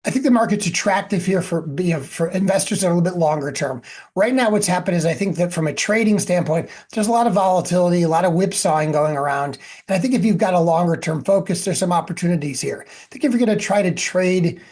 I think the market's attractive here for for investors that are a little bit longer term. Right now, what's happened is I think that from a trading standpoint, there's a lot of volatility, a lot of whipsawing going around. And I think if you've got a longer term focus, there's some opportunities here. I think if you're going to try to trade,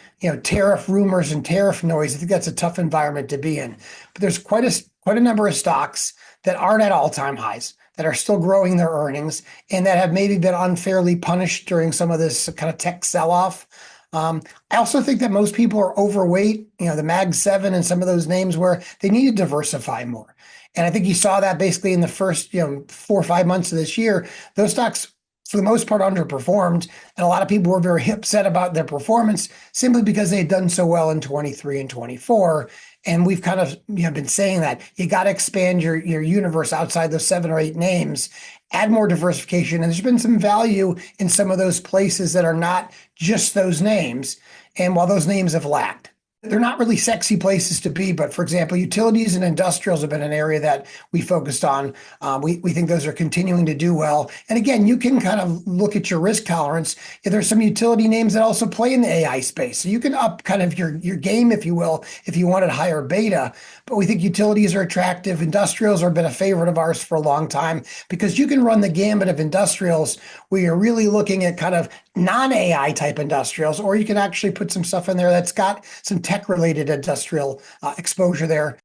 tariff rumors and tariff noise, I think that's a tough environment to be in. But there's quite a number of stocks that aren't at all-time highs, that are still growing their earnings, and that have maybe been unfairly punished during some of this kind of tech sell-off. I also think that most people are overweight, the Mag 7 and some of those names where they need to diversify more. And I think you saw that basically in the first, 4 or 5 months of this year. Those stocks, for the most part, underperformed. And a lot of people were very upset about their performance simply because they had done so well in 23 and 24. And we've kind of been saying that you got to expand your universe outside those 7 or 8 names, add more diversification. And there's been some value in some of those places that are not just those names. And while those names have lacked, they're not really sexy places to be. But for example, utilities and industrials have been an area that we focused on. We think those are continuing to do well. And again, you can kind of look at your risk tolerance. There's some utility names that also play in the AI space. So you can up kind of your game, if you will, if you wanted higher beta. But we think utilities are attractive. Industrials have been a favorite of ours for a long time because you can run the gambit of industrials where you're really looking at kind of non-AI type industrials, or you can actually put some stuff in there that's got some tech-related industrial exposure there.